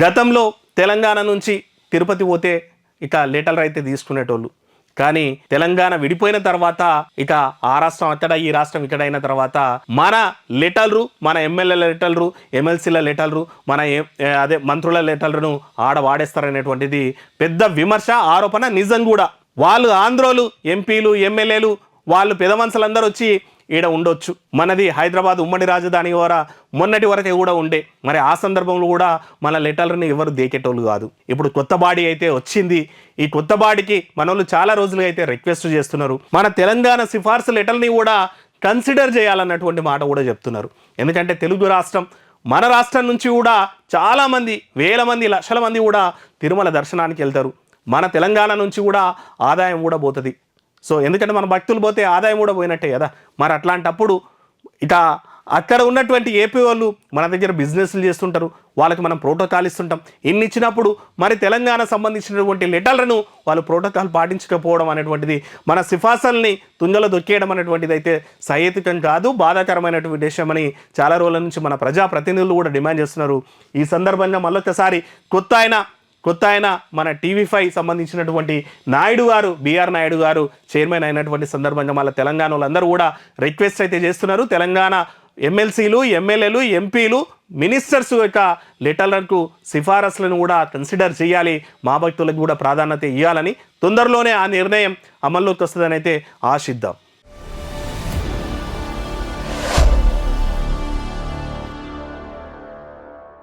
గతంలో తెలంగాణ నుంచి తిరుపతి పోతే ఇక లెటర్లు అయితే తీసుకునేటోళ్ళు. కానీ తెలంగాణ విడిపోయిన తర్వాత ఇక ఆ రాష్ట్రం అక్కడ ఈ రాష్ట్రం ఇక్కడ అయిన తర్వాత మన లెటర్లు, మన ఎమ్మెల్యేల లెటర్లు, ఎమ్మెల్సీల లెటర్లు, మన అదే మంత్రుల లెటర్లను ఆడ వాడేస్తారనేటువంటిది పెద్ద విమర్శ, ఆరోపణ. నిజం కూడా. వాళ్ళు ఆంధ్రోలు, ఎంపీలు, ఎమ్మెల్యేలు, వాళ్ళు పెద్ద మనుషులందరూ వచ్చి ఈడ ఉండొచ్చు. మనది హైదరాబాద్ ఉమ్మడి రాజధాని ద్వారా మొన్నటి వరకే కూడా ఉండే. మరి ఆ సందర్భంలో కూడా మన లెటర్లని ఎవరు దేకేటోళ్ళు కాదు. ఇప్పుడు కొత్త బాడీ అయితే వచ్చింది. ఈ కొత్త బాడీకి మనోళ్ళు చాలా రోజులుగా అయితే రిక్వెస్ట్ చేస్తున్నారు. మన తెలంగాణ సిఫార్సు లెటర్ని కూడా కన్సిడర్ చేయాలన్నటువంటి మాట కూడా చెప్తున్నారు. ఎందుకంటే తెలుగు రాష్ట్రం, మన రాష్ట్రం నుంచి కూడా చాలామంది, వేల మంది, లక్షల మంది కూడా తిరుమల దర్శనానికి వెళ్తారు. మన తెలంగాణ నుంచి కూడా ఆదాయం కూడా పోతుంది. సో ఎందుకంటే మన భక్తులు పోతే ఆదాయం కూడా పోయినట్టే కదా. మరి అట్లాంటప్పుడు ఇక అక్కడ ఉన్నటువంటి ఏపీ వాళ్ళు మన దగ్గర బిజినెస్లు చేస్తుంటారు, వాళ్ళకి మనం ప్రోటోకాల్ ఇస్తుంటాం. ఇన్ని ఇచ్చినప్పుడు మరి తెలంగాణ సంబంధించినటువంటి లెటర్లను వాళ్ళు ప్రోటోకాల్ పాటించకపోవడం అనేటువంటిది, మన సిఫార్సుల్ని తుంగలో దొక్కేయడం అనేటువంటిది అయితే సహేతుకం కాదు, బాధాకరమైనటువంటి విషయమని చాలా రోజుల నుంచి మన ప్రజాప్రతినిధులు కూడా డిమాండ్ చేస్తున్నారు. ఈ సందర్భంగా మళ్ళొకసారి కొత్త ఆయన మన టీవీ5 సంబంధించినటువంటి నాయుడు గారు, బిఆర్ నాయుడు గారు చైర్మన్ అయినటువంటి సందర్భంగా మళ్ళీ తెలంగాణ వాళ్ళందరూ కూడా రిక్వెస్ట్ అయితే చేస్తున్నారు. తెలంగాణ ఎమ్మెల్సీలు, ఎమ్మెల్యేలు, ఎంపీలు, మినిస్టర్స్ యొక్క లెటర్లకు సిఫారసులను కూడా కన్సిడర్ చేయాలి, మా భక్తులకు కూడా ప్రాధాన్యత ఇవ్వాలని, తొందరలోనే ఆ నిర్ణయం అమల్లోకి వస్తుందని అయితే ఆశిద్దాం.